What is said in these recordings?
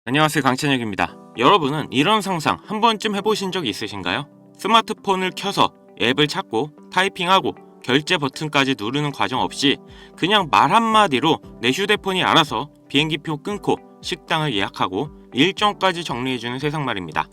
안녕하세요, 강찬혁입니다. 여러분은 이런 상상 한 번쯤 해보신 적 있으신가요? 스마트폰을 켜서 앱을 찾고 타이핑하고 결제 버튼까지 누르는 과정 없이 그냥 말 한마디로 내 휴대폰이 알아서 비행기표 끊고 식당을 예약하고 일정까지 정리해주는 세상 말입니다.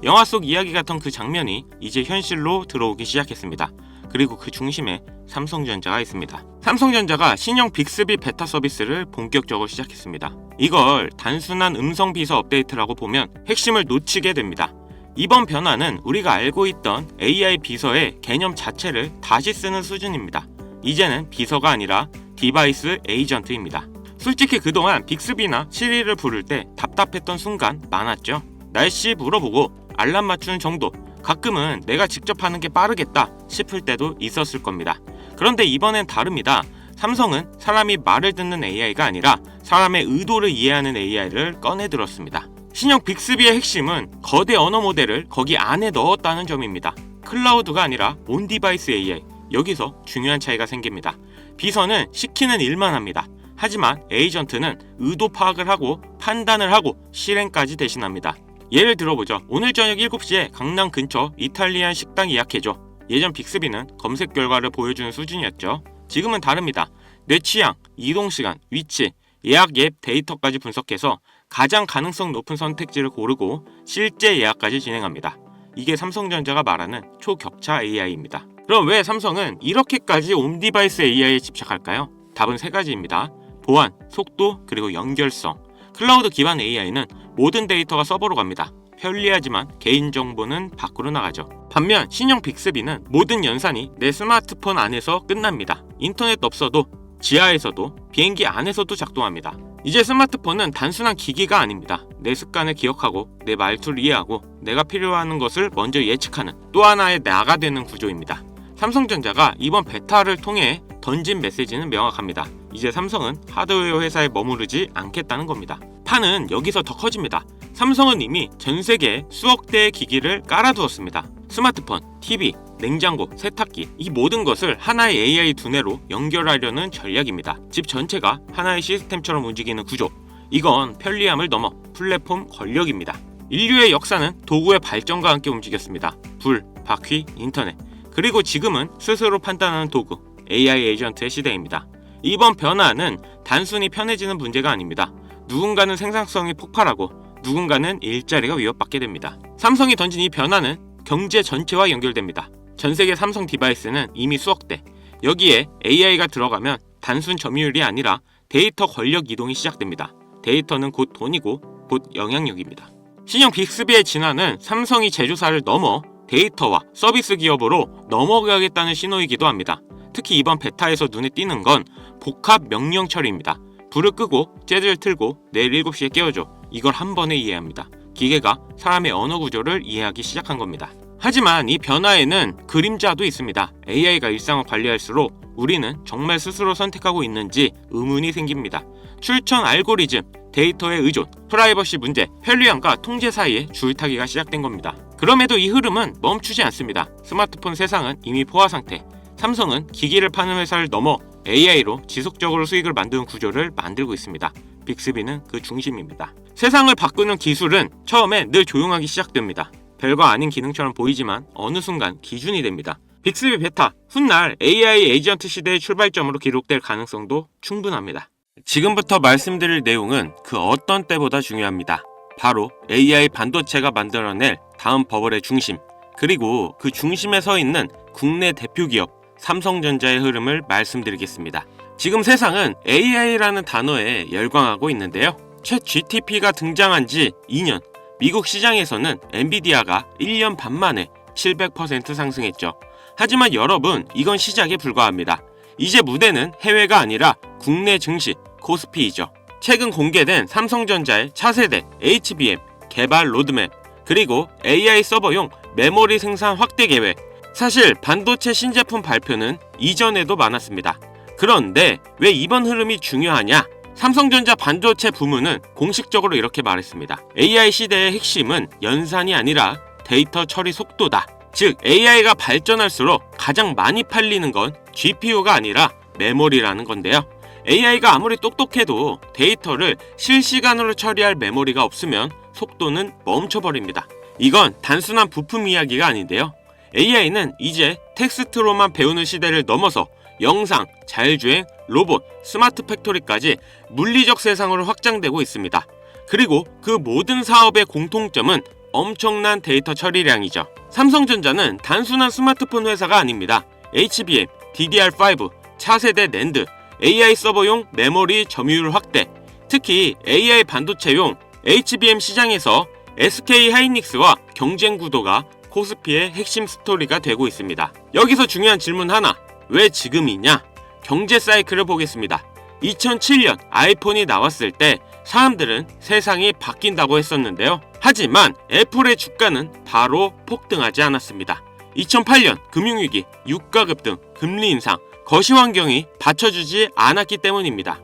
영화 속 이야기 같던 그 장면이 이제 현실로 들어오기 시작했습니다. 그리고 그 중심에 삼성전자가 있습니다. 삼성전자가 신형 빅스비 베타 서비스를 본격적으로 시작했습니다. 이걸 단순한 음성 비서 업데이트라고 보면 핵심을 놓치게 됩니다. 이번 변화는 우리가 알고 있던 AI 비서의 개념 자체를 다시 쓰는 수준입니다. 이제는 비서가 아니라 디바이스 에이전트입니다. 솔직히 그동안 빅스비나 시리를 부를 때 답답했던 순간 많았죠. 날씨 물어보고 알람 맞추는 정도, 가끔은 내가 직접 하는 게 빠르겠다 싶을 때도 있었을 겁니다. 그런데 이번엔 다릅니다. 삼성은 사람이 말을 듣는 AI가 아니라 사람의 의도를 이해하는 AI를 꺼내들었습니다. 신형 빅스비의 핵심은 거대 언어 모델을 거기 안에 넣었다는 점입니다. 클라우드가 아니라 온 디바이스 AI, 여기서 중요한 차이가 생깁니다. 비서는 시키는 일만 합니다. 하지만 에이전트는 의도 파악을 하고 판단을 하고 실행까지 대신합니다. 예를 들어보죠. 오늘 저녁 7시에 강남 근처 이탈리안 식당 예약해줘. 예전 빅스비는 검색 결과를 보여주는 수준이었죠. 지금은 다릅니다. 내 취향, 이동시간, 위치, 예약 앱 데이터까지 분석해서 가장 가능성 높은 선택지를 고르고 실제 예약까지 진행합니다. 이게 삼성전자가 말하는 초격차 AI입니다. 그럼 왜 삼성은 이렇게까지 온디바이스 AI에 집착할까요? 답은 3가지입니다. 보안, 속도, 그리고 연결성. 클라우드 기반 AI는 모든 데이터가 서버로 갑니다. 편리하지만 개인정보는 밖으로 나가죠. 반면 신형 빅스비는 모든 연산이 내 스마트폰 안에서 끝납니다. 인터넷 없어도 지하에서도 비행기 안에서도 작동합니다. 이제 스마트폰은 단순한 기기가 아닙니다. 내 습관을 기억하고 내 말투를 이해하고 내가 필요한 것을 먼저 예측하는 또 하나의 나가 되는 구조입니다. 삼성전자가 이번 베타를 통해 던진 메시지는 명확합니다. 이제 삼성은 하드웨어 회사에 머무르지 않겠다는 겁니다. 판은 여기서 더 커집니다. 삼성은 이미 전 세계에 수억 대의 기기를 깔아두었습니다. 스마트폰, TV, 냉장고, 세탁기, 이 모든 것을 하나의 AI 두뇌로 연결하려는 전략입니다. 집 전체가 하나의 시스템처럼 움직이는 구조. 이건 편리함을 넘어 플랫폼 권력입니다. 인류의 역사는 도구의 발전과 함께 움직였습니다. 불, 바퀴, 인터넷. 그리고 지금은 스스로 판단하는 도구, AI 에이전트의 시대입니다. 이번 변화는 단순히 편해지는 문제가 아닙니다. 누군가는 생산성이 폭발하고 누군가는 일자리가 위협받게 됩니다. 삼성이 던진 이 변화는 경제 전체와 연결됩니다. 전 세계 삼성 디바이스는 이미 수억 대. 여기에 AI가 들어가면 단순 점유율이 아니라 데이터 권력 이동이 시작됩니다. 데이터는 곧 돈이고 곧 영향력입니다. 신형 빅스비의 진화는 삼성이 제조사를 넘어 데이터와 서비스 기업으로 넘어가겠다는 신호이기도 합니다. 특히 이번 베타에서 눈에 띄는 건 복합 명령 처리입니다. 불을 끄고 재즈를 틀고 내일 7시에 깨워줘. 이걸 한 번에 이해합니다. 기계가 사람의 언어 구조를 이해하기 시작한 겁니다. 하지만 이 변화에는 그림자도 있습니다. AI가 일상을 관리할수록 우리는 정말 스스로 선택하고 있는지 의문이 생깁니다. 출처 알고리즘, 데이터의 의존, 프라이버시 문제, 편리함과 통제 사이에 줄타기가 시작된 겁니다. 그럼에도 이 흐름은 멈추지 않습니다. 스마트폰 세상은 이미 포화 상태. 삼성은 기기를 파는 회사를 넘어 AI로 지속적으로 수익을 만드는 구조를 만들고 있습니다. 빅스비는 그 중심입니다. 세상을 바꾸는 기술은 처음에 늘 조용하기 시작됩니다. 별거 아닌 기능처럼 보이지만 어느 순간 기준이 됩니다. 빅스비 베타, 훗날 AI 에이전트 시대의 출발점으로 기록될 가능성도 충분합니다. 지금부터 말씀드릴 내용은 그 어떤 때보다 중요합니다. 바로 AI 반도체가 만들어낼 다음 버블의 중심, 그리고 그 중심에 서 있는 국내 대표 기업 삼성전자의 흐름을 말씀드리겠습니다. 지금 세상은 AI라는 단어에 열광하고 있는데요. 챗 GTP가 등장한 지 2년, 미국 시장에서는 엔비디아가 1년 반 만에 700% 상승했죠. 하지만 여러분, 이건 시작에 불과합니다. 이제 무대는 해외가 아니라 국내 증시, 코스피이죠. 최근 공개된 삼성전자의 차세대 HBM 개발 로드맵, 그리고 AI 서버용 메모리 생산 확대 계획. 사실 반도체 신제품 발표는 이전에도 많았습니다. 그런데 왜 이번 흐름이 중요하냐? 삼성전자 반도체 부문은 공식적으로 이렇게 말했습니다. AI 시대의 핵심은 연산이 아니라 데이터 처리 속도다. 즉 AI가 발전할수록 가장 많이 팔리는 건 GPU가 아니라 메모리라는 건데요. AI가 아무리 똑똑해도 데이터를 실시간으로 처리할 메모리가 없으면 속도는 멈춰버립니다. 이건 단순한 부품 이야기가 아닌데요. AI는 이제 텍스트로만 배우는 시대를 넘어서 영상, 자율주행, 로봇, 스마트 팩토리까지 물리적 세상으로 확장되고 있습니다. 그리고 그 모든 사업의 공통점은 엄청난 데이터 처리량이죠. 삼성전자는 단순한 스마트폰 회사가 아닙니다. HBM, DDR5, 차세대 낸드, AI 서버용 메모리 점유율 확대, 특히 AI 반도체용 HBM 시장에서 SK 하이닉스와 경쟁 구도가 코스피의 핵심 스토리가 되고 있습니다. 여기서 중요한 질문 하나, 왜 지금이냐? 경제 사이클을 보겠습니다. 2007년 아이폰이 나왔을 때 사람들은 세상이 바뀐다고 했었는데요. 하지만 애플의 주가는 바로 폭등하지 않았습니다. 2008년 금융위기, 유가 급등, 금리 인상, 거시 환경이 받쳐주지 않았기 때문입니다.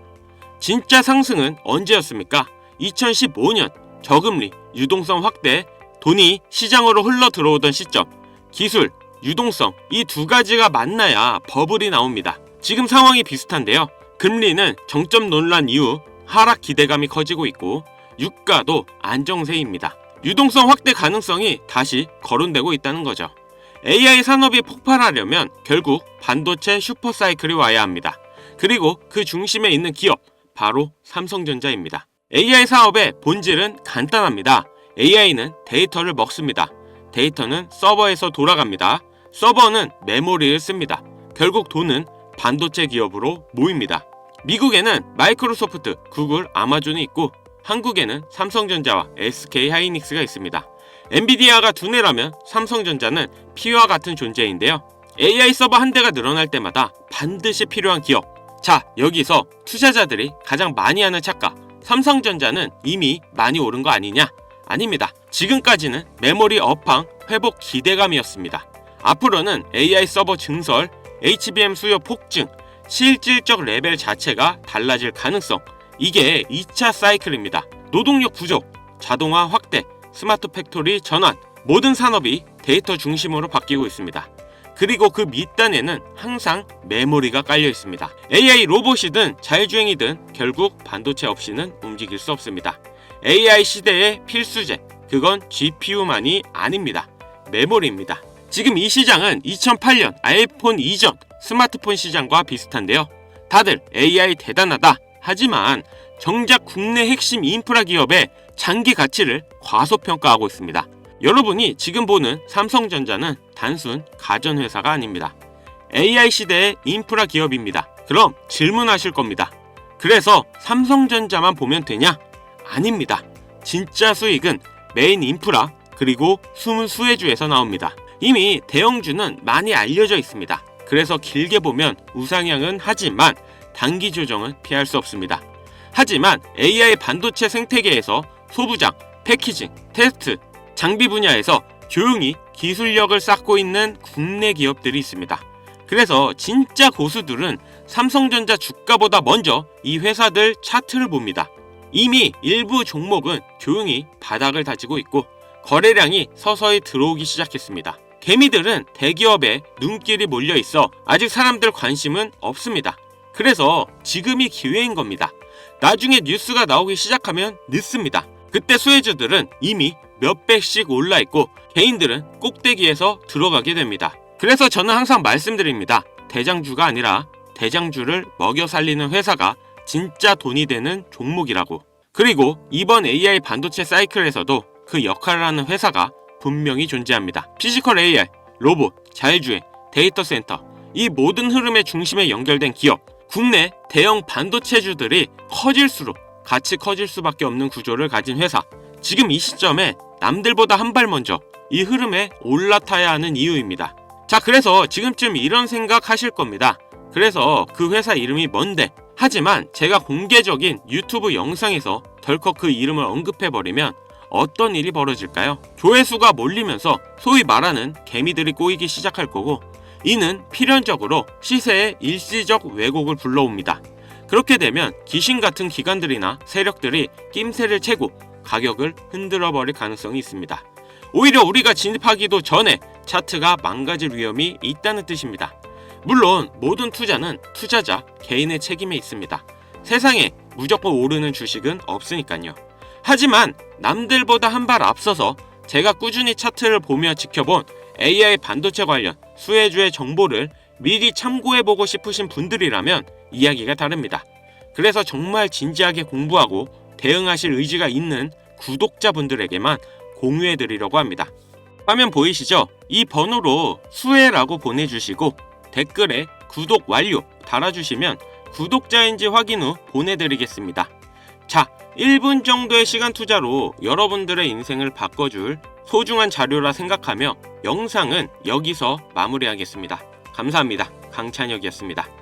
진짜 상승은 언제였습니까? 2015년 저금리, 유동성 확대, 돈이 시장으로 흘러 들어오던 시점, 기술, 유동성 이 두 가지가 만나야 버블이 나옵니다. 지금 상황이 비슷한데요. 금리는 정점 논란 이후 하락 기대감이 커지고 있고 유가도 안정세입니다. 유동성 확대 가능성이 다시 거론되고 있다는 거죠. AI 산업이 폭발하려면 결국 반도체 슈퍼사이클이 와야 합니다. 그리고 그 중심에 있는 기업, 바로 삼성전자입니다. AI 사업의 본질은 간단합니다. AI는 데이터를 먹습니다. 데이터는 서버에서 돌아갑니다. 서버는 메모리를 씁니다. 결국 돈은 반도체 기업으로 모입니다. 미국에는 마이크로소프트, 구글, 아마존이 있고 한국에는 삼성전자와 SK 하이닉스가 있습니다. 엔비디아가 두뇌라면 삼성전자는 피와 같은 존재인데요. AI 서버 한 대가 늘어날 때마다 반드시 필요한 기업. 자, 여기서 투자자들이 가장 많이 하는 착각. 삼성전자는 이미 많이 오른 거 아니냐? 아닙니다. 지금까지는 메모리 업황 회복 기대감이었습니다. 앞으로는 AI 서버 증설, HBM 수요 폭증, 실질적 레벨 자체가 달라질 가능성, 이게 2차 사이클입니다. 노동력 부족, 자동화 확대, 스마트 팩토리 전환, 모든 산업이 데이터 중심으로 바뀌고 있습니다. 그리고 그 밑단에는 항상 메모리가 깔려 있습니다. AI 로봇이든 자율주행이든 결국 반도체 없이는 움직일 수 없습니다. AI 시대의 필수제, 그건 GPU만이 아닙니다. 메모리입니다. 지금 이 시장은 2008년 아이폰 이전 스마트폰 시장과 비슷한데요. 다들 AI 대단하다. 하지만 정작 국내 핵심 인프라 기업의 장기 가치를 과소평가하고 있습니다. 여러분이 지금 보는 삼성전자는 단순 가전회사가 아닙니다. AI 시대의 인프라 기업입니다. 그럼 질문하실 겁니다. 그래서 삼성전자만 보면 되냐? 아닙니다. 진짜 수익은 메인 인프라 그리고 숨은 수혜주에서 나옵니다. 이미 대형주는 많이 알려져 있습니다. 그래서 길게 보면 우상향은 하지만 단기 조정은 피할 수 없습니다. 하지만 AI 반도체 생태계에서 소부장, 패키징, 테스트, 장비 분야에서 조용히 기술력을 쌓고 있는 국내 기업들이 있습니다. 그래서 진짜 고수들은 삼성전자 주가보다 먼저 이 회사들 차트를 봅니다. 이미 일부 종목은 조용히 바닥을 다지고 있고 거래량이 서서히 들어오기 시작했습니다. 개미들은 대기업에 눈길이 몰려 있어 아직 사람들 관심은 없습니다. 그래서 지금이 기회인 겁니다. 나중에 뉴스가 나오기 시작하면 늦습니다. 그때 수혜주들은 이미 몇백씩 올라 있고 개인들은 꼭대기에서 들어가게 됩니다. 그래서 저는 항상 말씀드립니다. 대장주가 아니라 대장주를 먹여 살리는 회사가 진짜 돈이 되는 종목이라고. 그리고 이번 AI 반도체 사이클에서도 그 역할을 하는 회사가 분명히 존재합니다. 피지컬 AI, 로봇, 자율주행, 데이터 센터, 이 모든 흐름의 중심에 연결된 기업, 국내 대형 반도체주들이 커질수록 같이 커질 수밖에 없는 구조를 가진 회사. 지금 이 시점에 남들보다 한 발 먼저 이 흐름에 올라타야 하는 이유입니다. 자, 그래서 지금쯤 이런 생각 하실 겁니다. 그래서 그 회사 이름이 뭔데? 하지만 제가 공개적인 유튜브 영상에서 덜컥 그 이름을 언급해버리면 어떤 일이 벌어질까요? 조회수가 몰리면서 소위 말하는 개미들이 꼬이기 시작할 거고, 이는 필연적으로 시세의 일시적 왜곡을 불러옵니다. 그렇게 되면 귀신 같은 기관들이나 세력들이 낌새를 채고 가격을 흔들어 버릴 가능성이 있습니다. 오히려 우리가 진입하기도 전에 차트가 망가질 위험이 있다는 뜻입니다. 물론 모든 투자는 투자자 개인의 책임에 있습니다. 세상에 무조건 오르는 주식은 없으니까요. 하지만 남들보다 한 발 앞서서 제가 꾸준히 차트를 보며 지켜본 AI 반도체 관련 수혜주의 정보를 미리 참고해보고 싶으신 분들이라면 이야기가 다릅니다. 그래서 정말 진지하게 공부하고 대응하실 의지가 있는 구독자분들에게만 공유해드리려고 합니다. 화면 보이시죠? 이 번호로 수혜라고 보내주시고 댓글에 구독 완료 달아주시면 구독자인지 확인 후 보내드리겠습니다. 자, 1분 정도의 시간 투자로 여러분들의 인생을 바꿔줄 소중한 자료라 생각하며 영상은 여기서 마무리하겠습니다. 감사합니다. 강찬혁이었습니다.